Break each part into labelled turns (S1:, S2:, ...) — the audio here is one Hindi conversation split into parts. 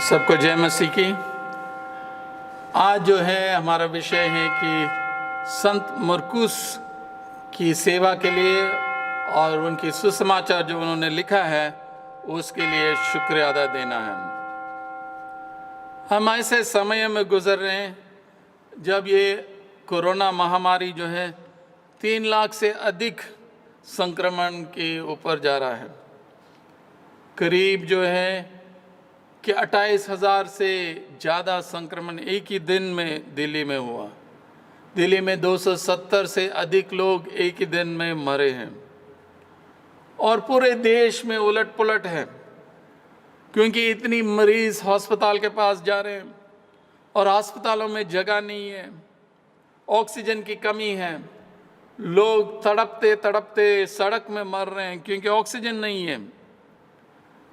S1: सबको जय मसीह की। आज जो है हमारा विषय है कि संत मरकुस की सेवा के लिए और उनकी सुसमाचार जो उन्होंने लिखा है उसके लिए शुक्रिया अदा देना है। हम ऐसे समय में गुजर रहे हैं जब ये कोरोना महामारी जो है 3 लाख से अधिक संक्रमण के ऊपर जा रहा है। करीब जो है कि 28,000 से ज़्यादा संक्रमण एक ही दिन में दिल्ली में हुआ। दिल्ली में 270 से अधिक लोग एक ही दिन में मरे हैं और पूरे देश में उलट पुलट है, क्योंकि इतनी मरीज़ अस्पताल के पास जा रहे हैं और अस्पतालों में जगह नहीं है, ऑक्सीजन की कमी है, लोग तड़पते तड़पते सड़क में मर रहे हैं क्योंकि ऑक्सीजन नहीं है।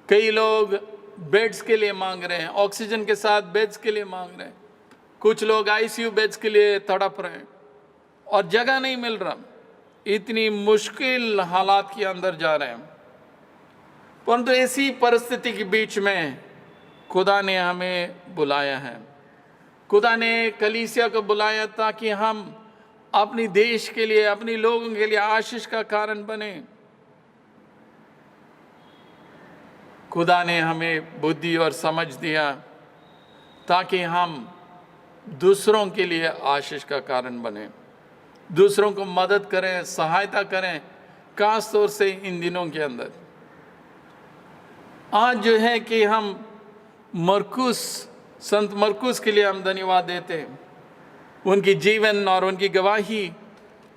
S1: कई लोग बेड्स के लिए मांग रहे हैं, ऑक्सीजन के साथ बेड्स के लिए मांग रहे हैं। कुछ लोग आईसीयू बेड्स के लिए तड़प रहे हैं और जगह नहीं मिल रहा। इतनी मुश्किल हालात के अंदर जा रहे हैं। परंतु ऐसी परिस्थिति के बीच में खुदा ने हमें बुलाया है। खुदा ने कलीसिया को बुलाया ताकि हम अपनी देश के लिए, अपनी लोगों के लिए आशीष का कारण बने। खुदा ने हमें बुद्धि और समझ दिया ताकि हम दूसरों के लिए आशीष का कारण बने, दूसरों को मदद करें, सहायता करें, खास तौर से इन दिनों के अंदर। आज जो है कि हम संत मरकुस के लिए हम धन्यवाद देते हैं। उनकी जीवन और उनकी गवाही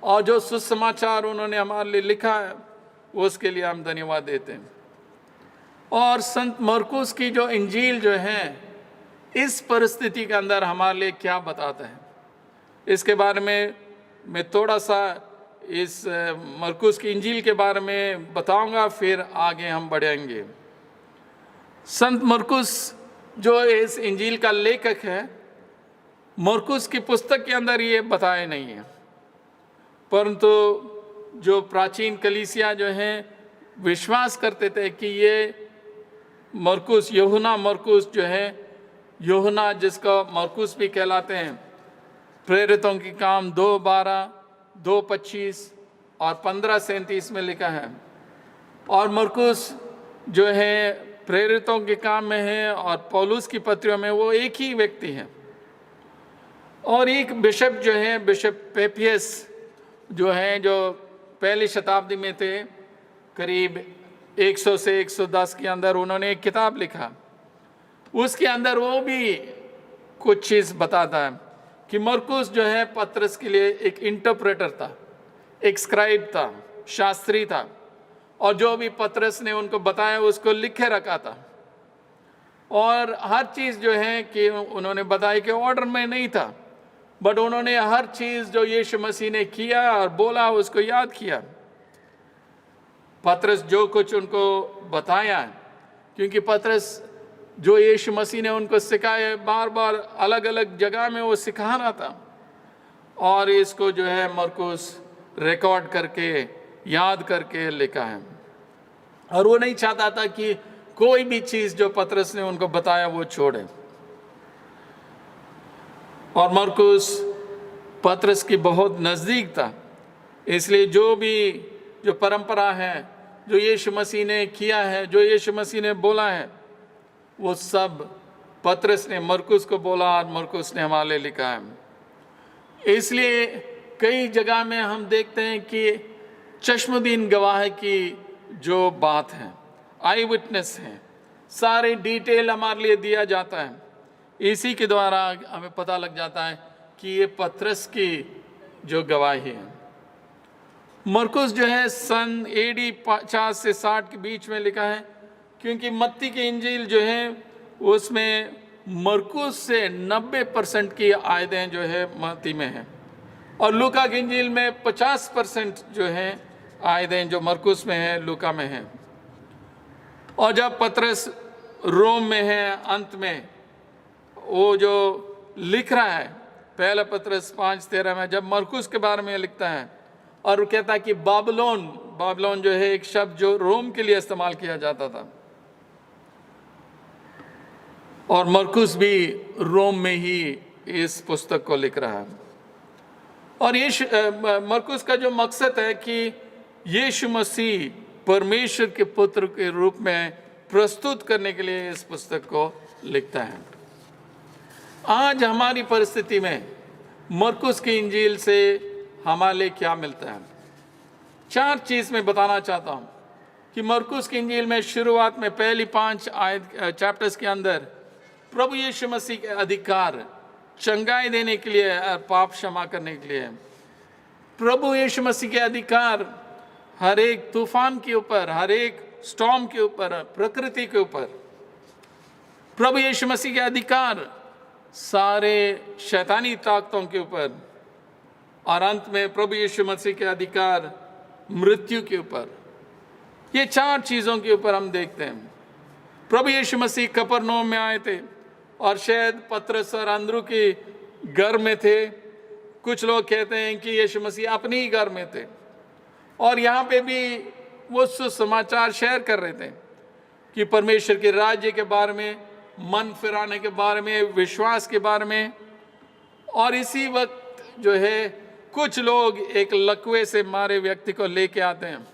S1: और जो सुसमाचार उन्होंने हमारे लिए लिखा है उसके लिए हम धन्यवाद देते हैं। और संत मरकुस की जो इंजील जो है इस परिस्थिति के अंदर हमारे लिए क्या बताता है, इसके बारे में मैं थोड़ा सा इस मरकुस की इंजील के बारे में बताऊंगा, फिर आगे हम बढ़ेंगे। संत मरकुस जो इस इंजील का लेखक है, मरकुस की पुस्तक के अंदर ये बताए नहीं है, परंतु जो प्राचीन कलीसिया जो है विश्वास करते थे कि ये मरकुस, यूहन्ना मरकुस जो है, यूहन्ना जिसको मरकुस भी कहलाते हैं, प्रेरितों की काम 2:12, 2:25 और 15:37 में लिखा है। और मरकुस जो है प्रेरितों के काम में है और पौलुस की पत्रियों में वो एक ही व्यक्ति है। और एक बिशप जो है, बिशप पेपियस जो है, जो पहली शताब्दी में थे, करीब 100 से 110 के अंदर उन्होंने एक किताब लिखा। उसके अंदर वो भी कुछ चीज़ बताता है कि मरकुस जो है पतरस के लिए एक इंटरप्रेटर था, एक स्क्राइब था, शास्त्री था, और जो भी पतरस ने उनको बताया उसको लिखे रखा था। और हर चीज़ जो है कि उन्होंने बताई कि ऑर्डर में नहीं था, बट उन्होंने हर चीज़ जो यीशु मसीह ने किया और बोला उसको याद किया। पतरस जो कुछ उनको बताया, क्योंकि पतरस जो यीशु मसीह ने उनको सिखाया, बार बार अलग अलग जगह में वो सिखा रहा था, और इसको जो है मरकुस रिकॉर्ड करके, याद करके लिखा है। और वो नहीं चाहता था कि कोई भी चीज़ जो पतरस ने उनको बताया वो छोड़े। और मरकुस पतरस की बहुत नज़दीक था, इसलिए जो परंपरा है, जो यीशु मसीह ने किया है, जो यीशु मसीह ने बोला है, वो सब पतरस ने मरकुस को बोला और मरकुस ने हमारे लिए लिखा है। इसलिए कई जगह में हम देखते हैं कि चश्मदीन गवाह की जो बात है, आई विटनेस है, सारे डिटेल हमारे लिए दिया जाता है। इसी के द्वारा हमें पता लग जाता है कि ये पतरस की जो गवाही है। मरकुस जो है सन AD 50 से 60 के बीच में लिखा है, क्योंकि मत्ती की इंजील जो है उसमें मरकुस से 90% की आयतें जो है मत्ती में हैं, और लूका की इंजील में 50% जो है आयतें जो मरकुस में है लूका में हैं। और जब पतरस रोम में है, अंत में वो जो लिख रहा है, पहला पतरस 5:13 में जब मरकुस के बारे में लिखता है, और वो कहता है कि बाबलोन जो है एक शब्द जो रोम के लिए इस्तेमाल किया जाता था, और मरकुस भी रोम में ही इस पुस्तक को लिख रहा है। और मरकुस का जो मकसद है कि यीशु मसीह परमेश्वर के पुत्र के रूप में प्रस्तुत करने के लिए इस पुस्तक को लिखता है। आज हमारी परिस्थिति में मरकुस की इंजील से हमारे लिए क्या मिलता है? 4 चीज़ मैं बताना चाहता हूँ कि मरकुस की इंजील में शुरुआत में पहली 5 चैप्टर्स के अंदर प्रभु यीशु मसीह के अधिकार चंगाई देने के लिए और पाप क्षमा करने के लिए, प्रभु यीशु मसीह के अधिकार हर एक तूफान के ऊपर, हर एक स्टॉर्म के ऊपर, प्रकृति के ऊपर, प्रभु यीशु मसीह के अधिकार सारे शैतानी ताकतों के ऊपर, और अंत में प्रभु यीशु मसीह के अधिकार मृत्यु के ऊपर। ये 4 चीज़ों के ऊपर हम देखते हैं। प्रभु यीशु मसीह कफरनहूम में आए थे और शायद पतरस और अंदरू के घर में थे। कुछ लोग कहते हैं कि यीशु मसीह अपने ही घर में थे, और यहाँ पे भी वो सुसमाचार शेयर कर रहे थे कि परमेश्वर के राज्य के बारे में, मन फिराने के बारे में, विश्वास के बारे में। और इसी वक्त जो है कुछ लोग एक लकवे से मारे व्यक्ति को लेके आते हैं,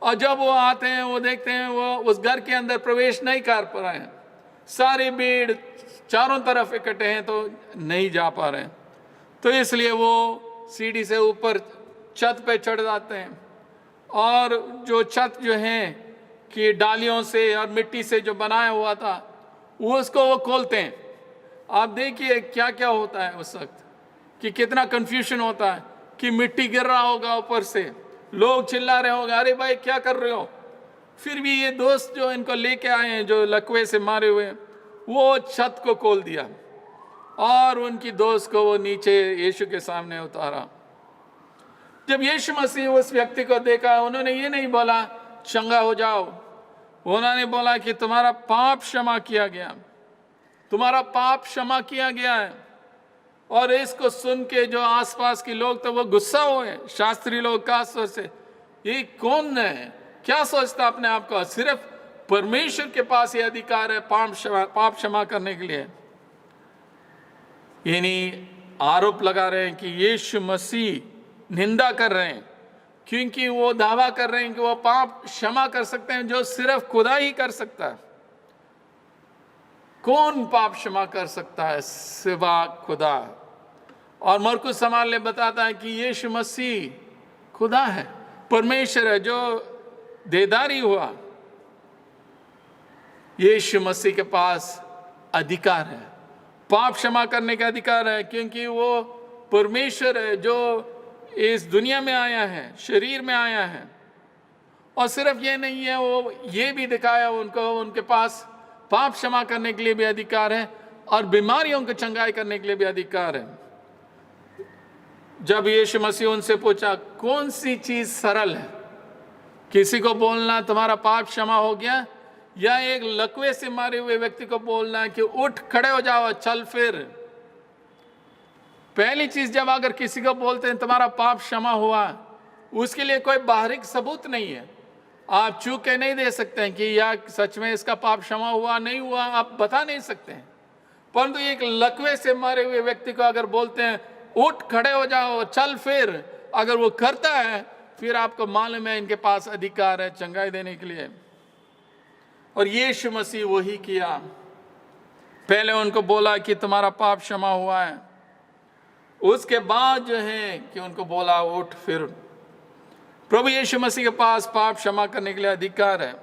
S1: और जब वो आते हैं वो देखते हैं वो उस घर के अंदर प्रवेश नहीं कर पा रहे हैं। सारी भीड़ चारों तरफ इकट्ठे हैं तो नहीं जा पा रहे हैं, तो इसलिए वो सीढ़ी से ऊपर छत पे चढ़ जाते हैं, और जो छत जो है कि डालियों से और मिट्टी से जो बनाया हुआ था उसको वो खोलते हैं। आप देखिए क्या क्या होता है उस वक्त, कि कितना कंफ्यूजन होता है कि मिट्टी गिर रहा होगा ऊपर से, लोग चिल्ला रहे होंगे अरे भाई क्या कर रहे हो। फिर भी ये दोस्त जो इनको लेके आए हैं जो लकवे से मारे हुए, वो छत को खोल दिया और उनकी दोस्त को वो नीचे यीशु के सामने उतारा। जब यीशु मसीह उस व्यक्ति को देखा, उन्होंने ये नहीं बोला चंगा हो जाओ, उन्होंने बोला कि तुम्हारा पाप क्षमा किया गया, तुम्हारा पाप क्षमा किया गया है। और इसको सुन के जो आसपास के लोग तो वो गुस्सा हुए, शास्त्री लोग खास तौर से, ये कौन है, क्या सोचता अपने आप को, सिर्फ परमेश्वर के पास ये अधिकार है पाप क्षमा करने के लिए। यानी आरोप लगा रहे हैं कि यीशु मसीह निंदा कर रहे हैं, क्योंकि वो दावा कर रहे हैं कि वो पाप क्षमा कर सकते हैं जो सिर्फ खुदा ही कर सकता है। कौन पाप क्षमा कर सकता है सिवा खुदा। और मरकुस समाल बताता है कि यीशु मसीह खुदा है, परमेश्वर है जो देदारी हुआ। यीशु मसीह के पास अधिकार है, पाप क्षमा करने का अधिकार है, क्योंकि वो परमेश्वर है जो इस दुनिया में आया है, शरीर में आया है। और सिर्फ ये नहीं है, वो ये भी दिखाया उनको, उनके पास पाप क्षमा करने के लिए भी अधिकार है और बीमारियों को चंगाई करने के लिए भी अधिकार है। जब यीशु मसीह उनसे पूछा कौन सी चीज सरल है, किसी को बोलना तुम्हारा पाप क्षमा हो गया, या एक लकवे से मारे हुए व्यक्ति को बोलना कि उठ खड़े हो जाओ चल फिर। पहली चीज, जब अगर किसी को बोलते हैं तुम्हारा पाप क्षमा हुआ, उसके लिए कोई बाहरी सबूत नहीं है, आप चूक के नहीं दे सकते हैं कि या सच में इसका पाप क्षमा हुआ नहीं हुआ, आप बता नहीं सकते हैं। परंतु एक लकवे से मारे हुए व्यक्ति को अगर बोलते हैं उठ खड़े हो जाओ चल फिर, अगर वो करता है फिर आपको मालूम है इनके पास अधिकार है चंगाई देने के लिए। और यीशु मसीह वही किया, पहले उनको बोला कि तुम्हारा पाप क्षमा हुआ है, उसके बाद जो है कि उनको बोला उठ फिर। प्रभु यीशु मसीह के पास पाप क्षमा करने के लिए अधिकार है।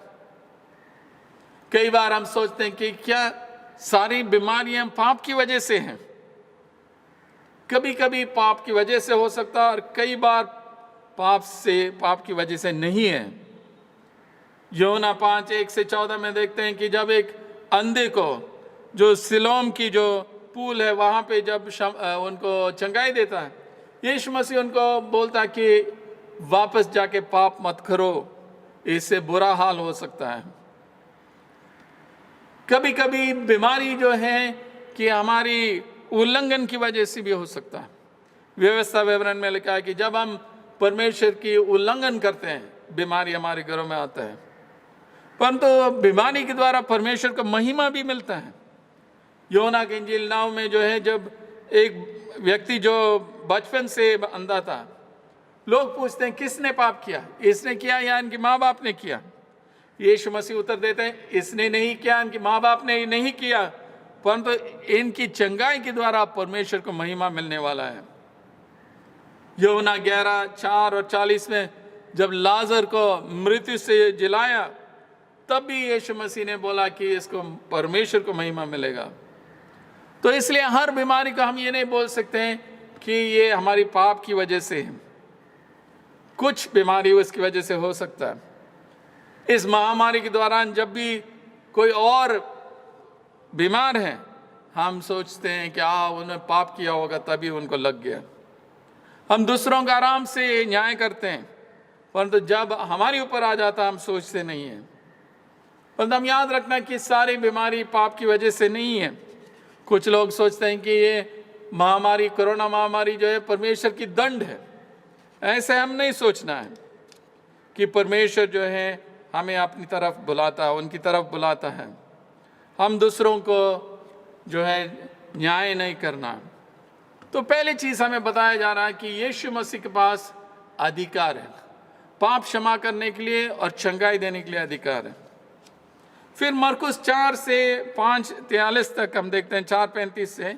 S1: कई बार हम सोचते हैं कि क्या सारी बीमारियां पाप की वजह से हैं? कभी कभी पाप की वजह से हो सकता है और कई बार पाप की वजह से नहीं है। यूहन्ना 5:1-14 में देखते हैं कि जब एक अंधे को जो सिलोम की जो पूल है वहाँ पे जब उनको चंगाई देता है, यीशु मसीह उनको बोलता कि वापस जाके पाप मत करो, इससे बुरा हाल हो सकता है। कभी कभी बीमारी जो है कि हमारी उल्लंघन की वजह से भी हो सकता है। व्यवस्था विवरण में लिखा है कि जब हम परमेश्वर की उल्लंघन करते हैं बीमारी हमारे घरों में आता है, परंतु बीमारी के द्वारा परमेश्वर को महिमा भी मिलता है। यूहन्ना की इंजील 9 में जो है, जब एक व्यक्ति जो बचपन से अंधा था, लोग पूछते हैं किसने पाप किया, इसने किया या इनके माँ बाप ने किया? यीशु मसीह उत्तर देते हैं, इसने नहीं किया, इनके माँ बाप ने नहीं किया, परंतु इनकी चंगाई के द्वारा परमेश्वर को महिमा मिलने वाला है। यूहन्ना 11:4-40 में जब लाजर को मृत्यु से जिलाया, तब भी यीशु मसीह ने बोला कि इसको परमेश्वर को महिमा मिलेगा। तो इसलिए हर बीमारी को हम ये नहीं बोल सकते हैं कि ये हमारी पाप की वजह से है। कुछ बीमारी उसकी वजह से हो सकता है। इस महामारी के दौरान जब भी कोई और बीमार है, हम सोचते हैं कि उन्होंने पाप किया होगा तभी उनको लग गया। हम दूसरों का आराम से न्याय करते हैं, परंतु जब हमारे ऊपर आ जाता हम सोचते नहीं हैं। परंतु हम याद रखना कि सारी बीमारी पाप की वजह से नहीं है। कुछ लोग सोचते हैं कि ये महामारी, कोरोना महामारी जो है परमेश्वर की दंड है। ऐसे हम नहीं सोचना है कि परमेश्वर जो है हमें अपनी तरफ बुलाता है, उनकी तरफ बुलाता है। हम दूसरों को जो है न्याय नहीं करना। तो पहली चीज़ हमें बताया जा रहा है कि यीशु मसीह के पास अधिकार है, पाप क्षमा करने के लिए और चंगाई देने के लिए अधिकार है। फिर मरकुस 4 से 5:43 तक हम देखते हैं, 4:35 से,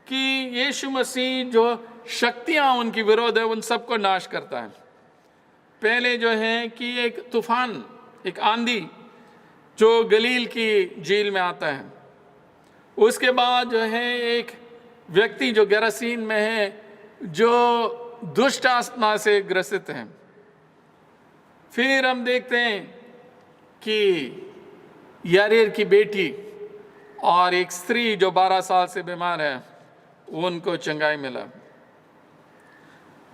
S1: कि यीशु मसीह जो शक्तियाँ उनकी विरोध है उन सबको नाश करता है। पहले जो है कि एक तूफान, एक आंधी जो गलील की झील में आता है। उसके बाद जो है एक व्यक्ति जो गरासीन में है, जो दुष्ट आत्मा से ग्रसित है। फिर हम देखते हैं कि यारीर की बेटी और एक स्त्री जो 12 साल से बीमार है, उनको चंगाई मिला।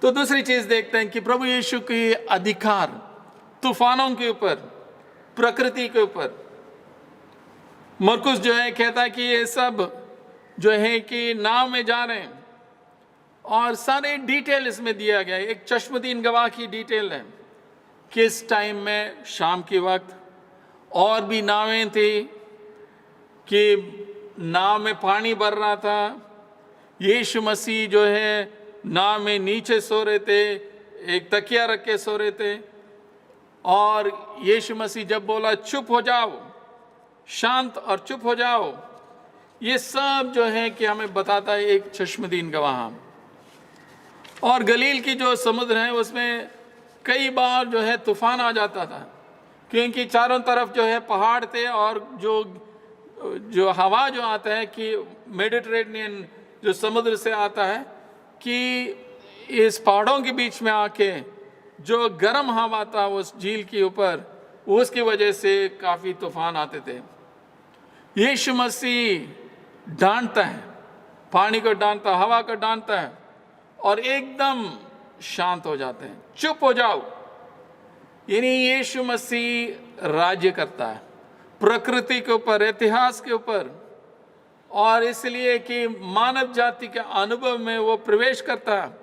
S1: तो दूसरी चीज देखते हैं कि प्रभु यीशु की अधिकार तूफानों के ऊपर, प्रकृति के ऊपर। मरकुस जो है कहता है कि ये सब जो है कि नाव में जा रहे हैं और सारे डिटेल इसमें दिया गया है। एक चश्मदीन गवाह की डिटेल है, किस टाइम में, शाम के वक्त। और भी नावें थी कि नाव में पानी भर रहा था, यीशु मसीह जो है नाव में नीचे सो रहे थे, एक तकिया रख के सो रहे थे। और यीशु मसीह जब बोला चुप हो जाओ, शांत और चुप हो जाओ, ये सब जो है कि हमें बताता है एक चश्मदीन गवाह। और गलील की जो समुद्र है उसमें कई बार जो है तूफान आ जाता था, क्योंकि चारों तरफ जो है पहाड़ थे और जो हवा जो आता है कि मेडिटेरेनियन जो समुद्र से आता है, कि इस पहाड़ों के बीच में आके जो गर्म हवा था उस झील के ऊपर, उसकी वजह से काफ़ी तूफान आते थे। यीशु मसीह डांटता है, पानी को डांटता, हवा को डांटता है और एकदम शांत हो जाते हैं, चुप हो जाओ। यानी यीशु मसीह राज्य करता है प्रकृति के ऊपर, इतिहास के ऊपर, और इसलिए कि मानव जाति के अनुभव में वो प्रवेश करता है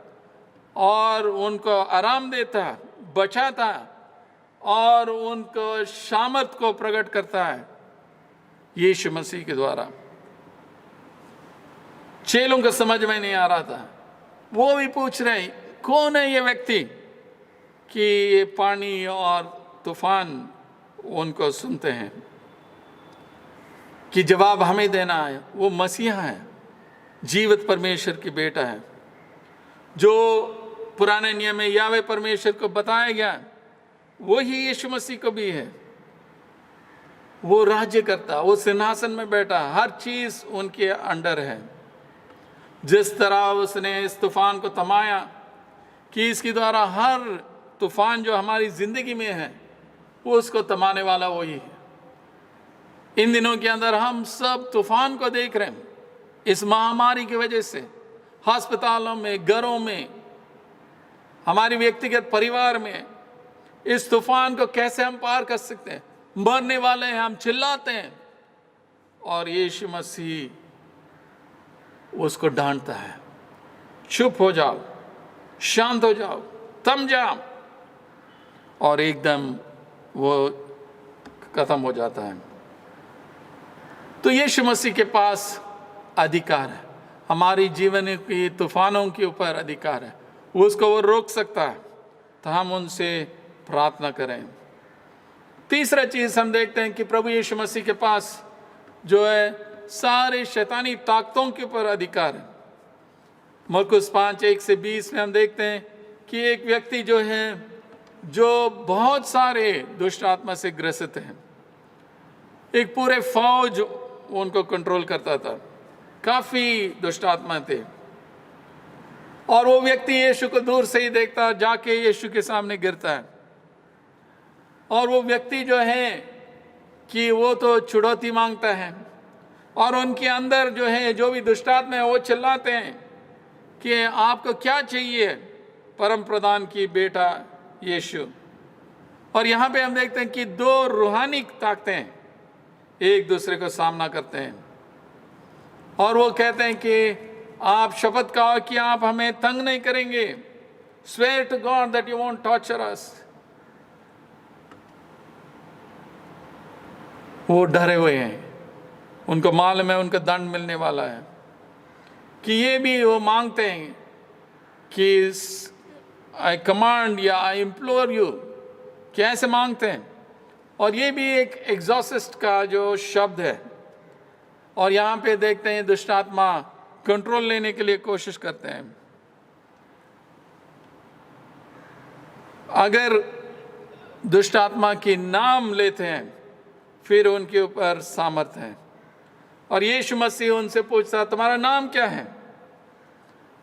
S1: और उनको आराम देता है, बचाता है और उनको सामर्थ को प्रकट करता है यीशु मसीह के द्वारा। चेलों को समझ में नहीं आ रहा था, वो भी पूछ रहे हैं कौन है ये व्यक्ति कि ये पानी और तूफान उनको सुनते हैं। कि जवाब हमें देना है, वो मसीहा है, जीवित परमेश्वर की बेटा है, जो पुराने नियम में यावे परमेश्वर को बताया गया, वही यीशु मसीह को भी है। वो राज्य करता, वो सिंहासन में बैठा, हर चीज उनके अंडर है। जिस तरह उसने इस तूफान को थमाया कि इसके द्वारा हर तूफान जो हमारी जिंदगी में है वो उसको थमाने वाला वही है। इन दिनों के अंदर हम सब तूफान को देख रहे हैं इस महामारी की वजह से, अस्पतालों में, घरों में, हमारे व्यक्तिगत परिवार में। इस तूफान को कैसे हम पार कर सकते हैं? मरने वाले हैं, हम चिल्लाते हैं और यीशु मसीह उसको डांटता है, चुप हो जाओ, शांत हो जाओ, थम जाओ, और एकदम वो खत्म हो जाता है। तो यीशु मसीह के पास अधिकार है, हमारी जीवन की तूफानों के ऊपर अधिकार है, उसको वो रोक सकता है। तो हम उनसे प्रार्थना करें। तीसरा चीज़ हम देखते हैं कि प्रभु यीशु मसीह के पास जो है सारे शैतानी ताकतों के ऊपर अधिकार है। मरकुस 5:1-20 में हम देखते हैं कि एक व्यक्ति जो है, जो बहुत सारे दुष्ट आत्मा से ग्रसित हैं, एक पूरे फौज उनको कंट्रोल करता था, काफ़ी दुष्ट आत्मा थे, और वो व्यक्ति यीशु को दूर से ही देखता, जाके यीशु के सामने गिरता है, और वो व्यक्ति जो है कि वो तो छुड़ौती मांगता है, और उनके अंदर जो है जो भी दुष्ट आत्मा है वो चिल्लाते हैं कि आपको क्या चाहिए परम प्रधान की बेटा यीशु। और यहाँ पे हम देखते हैं कि दो रूहानी ताकतें एक दूसरे को सामना करते हैं, और वो कहते हैं कि आप शपथ खाओ कि आप हमें तंग नहीं करेंगे, swear to God that you won't torture us. वो डरे हुए हैं, उनको मालूम है उनको दंड मिलने वाला है, कि ये भी वो मांगते हैं कि आई कमांड या आई इम्प्लोर यू, कैसे मांगते हैं। और ये भी एक एग्जॉसिस्ट का जो शब्द है, और यहाँ पे देखते हैं दुष्ट आत्मा कंट्रोल लेने के लिए कोशिश करते हैं। अगर दुष्ट आत्मा की नाम लेते हैं फिर उनके ऊपर सामर्थ है। और यीशु मसीह उनसे पूछता तुम्हारा नाम क्या है,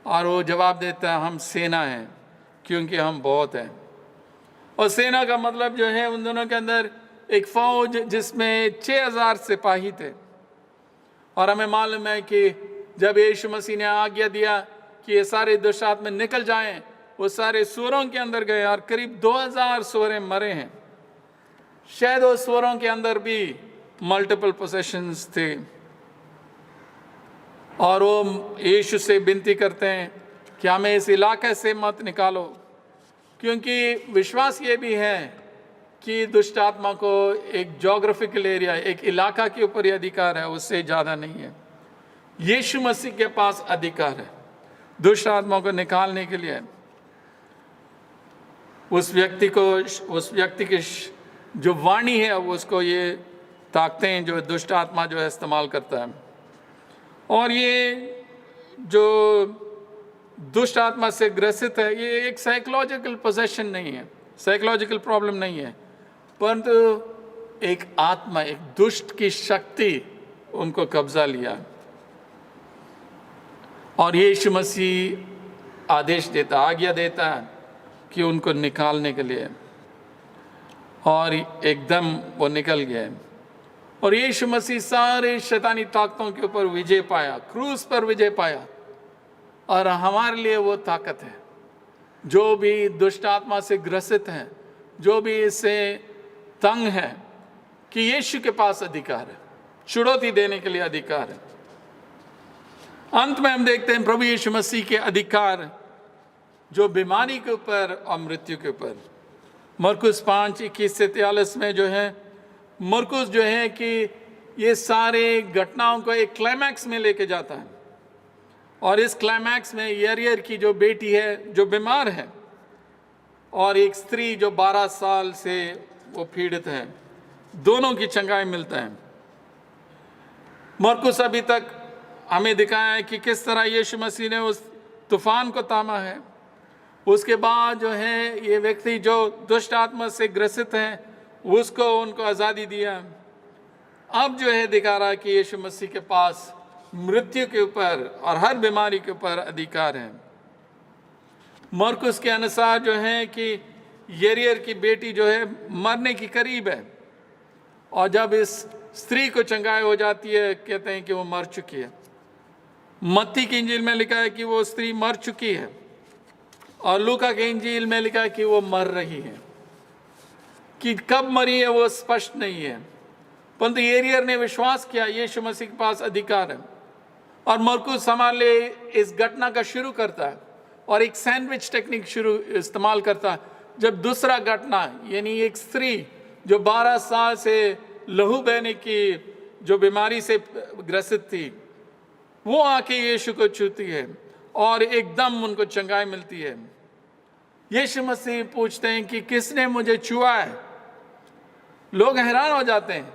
S1: और वो जवाब देता है हम सेना हैं, क्योंकि हम बहुत हैं। और सेना का मतलब जो है उन दोनों के अंदर एक फौज जिसमें 6000 सिपाही थे। और हमें मालूम है कि जब यीशु मसीह ने आज्ञा दिया कि ये सारे दुष्ट आत्मा निकल जाएं, वो सारे सूअरों के अंदर गए और करीब 2000 सूअरें मरे हैं। शायद उस सूअरों के अंदर भी मल्टीपल पोसेशंस थे, और वो यीशु से विनती करते हैं कि हमें इस इलाके से मत निकालो, क्योंकि विश्वास ये भी है कि दुष्ट आत्मा को एक जोग्राफिकल एरिया, एक इलाका के ऊपर ही अधिकार है, उससे ज़्यादा नहीं है। यीशु मसीह के पास अधिकार है दुष्ट आत्मा को निकालने के लिए। उस व्यक्ति की जो वाणी है उसको ये ताकतें जो दुष्ट आत्मा जो है इस्तेमाल करता है। और ये जो दुष्ट आत्मा से ग्रसित है, ये एक साइकोलॉजिकल पोजेशन नहीं है, साइकोलॉजिकल प्रॉब्लम नहीं है, परंतु एक आत्मा, एक दुष्ट की शक्ति उनको कब्जा लिया। और यीशु मसीह आदेश देता, आज्ञा देता है कि उनको निकालने के लिए, और एकदम वो निकल गए। और यीशु मसीह सारे शैतानी ताकतों के ऊपर विजय पाया, क्रूस पर विजय पाया। और हमारे लिए वो ताकत है, जो भी दुष्ट आत्मा से ग्रसित हैं, जो भी इससे तंग है, कि यीशु के पास अधिकार है, चुनौती देने के लिए अधिकार है। अंत में हम देखते हैं प्रभु यीशु मसीह के अधिकार जो बीमारी के ऊपर और मृत्यु के ऊपर। मरकुस 5:21-43 में जो है, मरकुस जो है कि ये सारे घटनाओं को एक क्लाइमैक्स में लेके जाता है। और इस क्लाइमैक्स में याईर की जो बेटी है जो बीमार है, और एक स्त्री जो 12 साल से वो पीड़ित है, दोनों की चंगाई मिलता है। मरकुस अभी तक हमें दिखाया है कि किस तरह यीशु मसीह ने उस तूफान को थामा है। उसके बाद जो है ये व्यक्ति जो दुष्ट आत्मा से ग्रसित हैं, उसको उनको आज़ादी दिया। अब जो है दिखा रहा है कि यीशु मसीह के पास मृत्यु के ऊपर और हर बीमारी के ऊपर अधिकार है। मरकुस के अनुसार जो है कि याईर की बेटी जो है मरने की करीब है, और जब इस स्त्री को चंगाई हो जाती है, कहते हैं कि वो मर चुकी है। मत्ती की इंजील में लिखा है कि वो स्त्री मर चुकी है, और लूका के इंजील में लिखा है कि वो मर रही है। कि कब मरी है वो स्पष्ट नहीं है, परंतु याईर ने विश्वास किया यीशु मसीह के पास अधिकार है। और मरकुस हमारे लिए इस घटना का शुरू करता है, और एक सैंडविच टेक्निक इस्तेमाल करता है। जब दूसरा घटना यानी एक स्त्री जो 12 साल से लहू बहने की जो बीमारी से ग्रसित थी, वो आके यीशु को छूती है और एकदम उनको चंगाई मिलती है। यीशु मसीह पूछते हैं कि किसने मुझे छुआ है। लोग हैरान हो जाते हैं,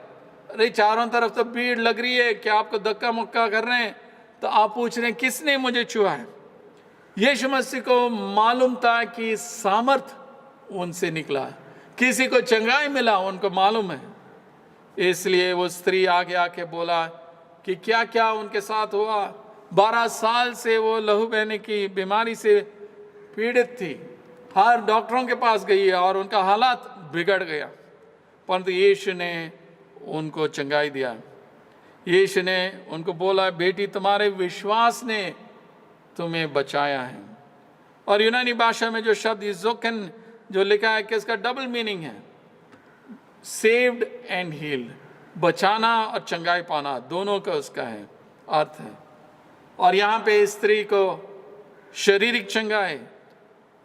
S1: अरे चारों तरफ तो भीड़ लग रही है कि आपको धक्का मुक्का कर रहे हैं, तो आप पूछ रहे हैं किसने मुझे छुआ है। यीशु मसीह को मालूम था कि सामर्थ उनसे निकला, किसी को चंगाई मिला, उनको मालूम है। इसलिए वो स्त्री आगे आके बोला कि क्या क्या उनके साथ हुआ। 12 साल से वो लहू बहने की बीमारी से पीड़ित थी, हर डॉक्टरों के पास गई है और उनका हालात बिगड़ गया, परंतु यीशु ने उनको चंगाई दिया। यीशु ने उनको बोला, बेटी तुम्हारे विश्वास ने तुम्हें बचाया है। और यूनानी भाषा में जो शब्द इज़ोकन जो लिखा है कि इसका डबल मीनिंग है, सेव्ड एंड हील्ड, बचाना और चंगाई पाना, दोनों का उसका है अर्थ है। और यहाँ पे स्त्री को शारीरिक चंगाई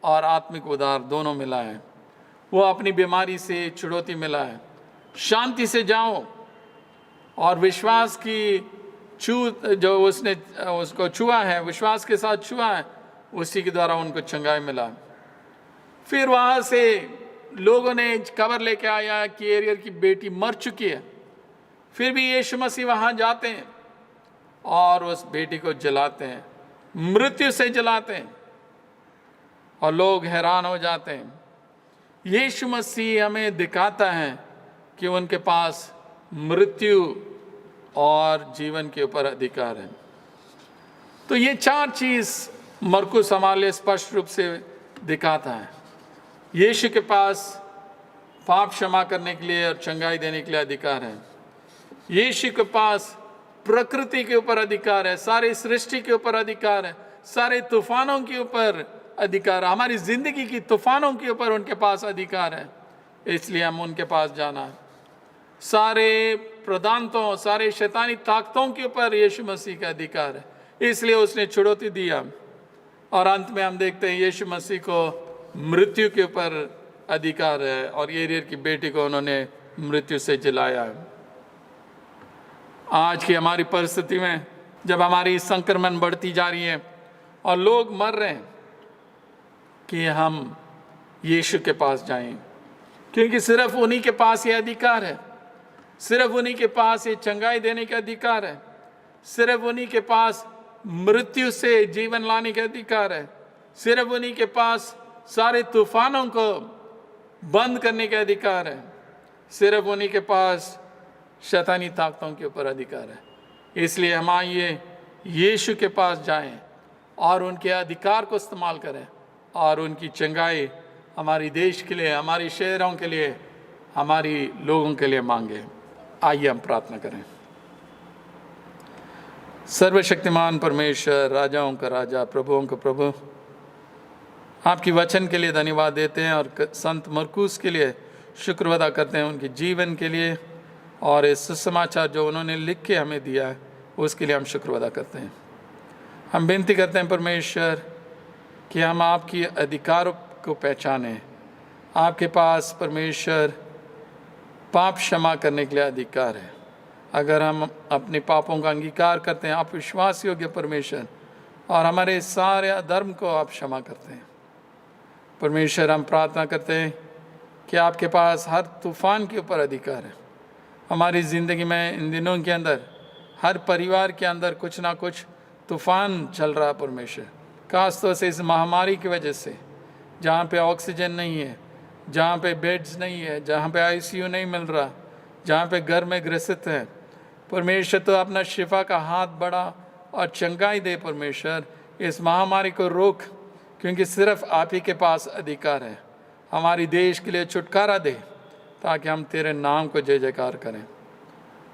S1: और आत्मिक उद्धार दोनों मिला है। वो अपनी बीमारी से छुड़ौती मिला है। शांति से जाओ और विश्वास की जो उसने उसको छुआ है, विश्वास के साथ छुआ है, उसी के द्वारा उनको चंगाई मिला। फिर वहाँ से लोगों ने खबर लेके आया कि एरियर की बेटी मर चुकी है। फिर भी यीशु मसीह वहाँ जाते हैं और उस बेटी को जलाते हैं, मृत्यु से जलाते हैं, और लोग हैरान हो जाते हैं। यीशु मसीह हमें दिखाता है कि उनके पास मृत्यु और जीवन के ऊपर अधिकार है। तो ये 4 चीज़ मरकुस हमारे स्पष्ट रूप से दिखाता है। यीशु के पास पाप क्षमा करने के लिए और चंगाई देने के लिए अधिकार है। यीशु के पास प्रकृति के ऊपर अधिकार है, सारी सृष्टि के ऊपर अधिकार है, सारे तूफानों के ऊपर अधिकार है, हमारी जिंदगी की तूफानों के ऊपर उनके पास अधिकार है। इसलिए हम उनके पास जाना है। सारे प्रधानतों, सारे शैतानी ताकतों के ऊपर यीशु मसीह का अधिकार है, इसलिए उसने छुड़ौती दिया। और अंत में हम देखते हैं यीशु मसीह को मृत्यु के ऊपर अधिकार है और एरियर की बेटी को उन्होंने मृत्यु से जलाया। आज की हमारी परिस्थिति में जब हमारी संक्रमण बढ़ती जा रही है और लोग मर रहे हैं, कि हम यीशु के पास जाएं, क्योंकि सिर्फ उन्हीं के पास ये अधिकार है, सिर्फ उन्हीं के पास ये चंगाई देने का अधिकार है, सिर्फ उन्हीं के पास मृत्यु से जीवन लाने का अधिकार है, सिर्फ उन्हीं के पास सारे तूफानों को बंद करने का अधिकार है, सिर्फ उन्हीं के पास शैतानी ताकतों के ऊपर अधिकार है। इसलिए हम आइए यीशु के पास जाएं और उनके अधिकार को इस्तेमाल करें और उनकी चंगाई हमारी देश के लिए, हमारी शहरों के लिए, हमारी लोगों के लिए मांगे। आइए हम प्रार्थना करें। सर्वशक्तिमान परमेश्वर, राजाओं का राजा, प्रभुओं का प्रभु, आपकी वचन के लिए धन्यवाद देते हैं और संत मरकुस के लिए शुक्र अदा करते हैं, उनके जीवन के लिए और इस सुसमाचार जो उन्होंने लिख के हमें दिया है उसके लिए हम शुक्र अदा करते हैं। हम विनती करते हैं परमेश्वर कि हम आपकी अधिकारों को पहचानें। आपके पास परमेश्वर पाप क्षमा करने के लिए अधिकार है। अगर हम अपने पापों का अंगीकार करते हैं, आप विश्वास योग्य परमेश्वर, और हमारे सारे अधर्म को आप क्षमा करते हैं। परमेश्वर, हम प्रार्थना करते हैं कि आपके पास हर तूफान के ऊपर अधिकार है। हमारी ज़िंदगी में इन दिनों के अंदर हर परिवार के अंदर कुछ ना कुछ तूफान चल रहा है परमेश्वर, खासतौर से इस महामारी की वजह से, जहाँ पे ऑक्सीजन नहीं है, जहाँ पे बेड्स नहीं है, जहाँ पे आईसीयू नहीं मिल रहा, जहाँ पे घर में ग्रसित है। परमेश्वर, तो अपना शिफा का हाथ बढ़ा और चंगाई दे परमेश्वर, इस महामारी को रोक, क्योंकि सिर्फ आप ही के पास अधिकार है। हमारी देश के लिए छुटकारा दे ताकि हम तेरे नाम को जय जयकार करें।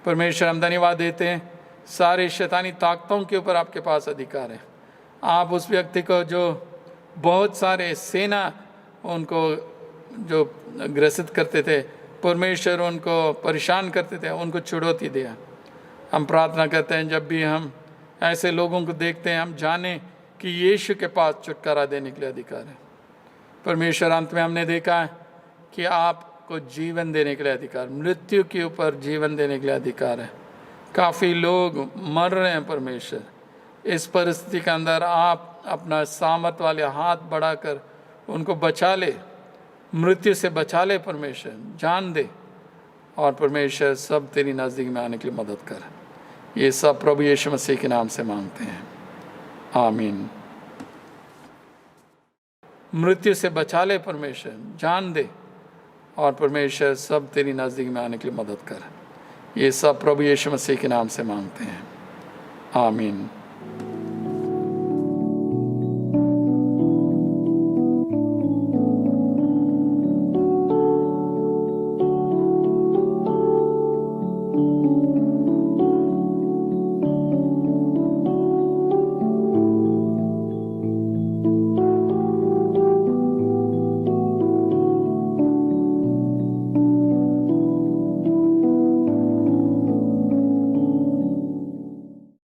S1: परमेश्वर, हम धन्यवाद देते हैं, सारे शैतानी ताकतों के ऊपर आपके पास अधिकार है। आप उस व्यक्ति को जो बहुत सारे सेना उनको जो ग्रसित करते थे, परमेश्वर उनको परेशान करते थे, उनको चुनौती दिया। हम प्रार्थना करते हैं जब भी हम ऐसे लोगों को देखते हैं, हम जानें कि यीशु के पास छुटकारा देने के लिए अधिकार है। परमेश्वर, अंत में हमने देखा है कि आपको जीवन देने के लिए अधिकार, मृत्यु के ऊपर जीवन देने के लिए अधिकार है। काफ़ी लोग मर रहे हैं परमेश्वर, इस परिस्थिति के अंदर आप अपना सामर्थ वाले हाथ बढ़ाकर उनको बचा ले, मृत्यु से बचा ले परमेश्वर, जान दे, और परमेश्वर सब तेरी नज़दीक में आने के लिए मदद कर। ये सब प्रभु यीशु मसीह के नाम से मांगते हैं, आमीन। मृत्यु से बचा ले परमेश्वर, जान दे, और परमेश्वर सब तेरी नज़दीक में आने के लिए मदद कर। ये सब प्रभु यीशु मसीह के नाम से मांगते हैं, आमीन।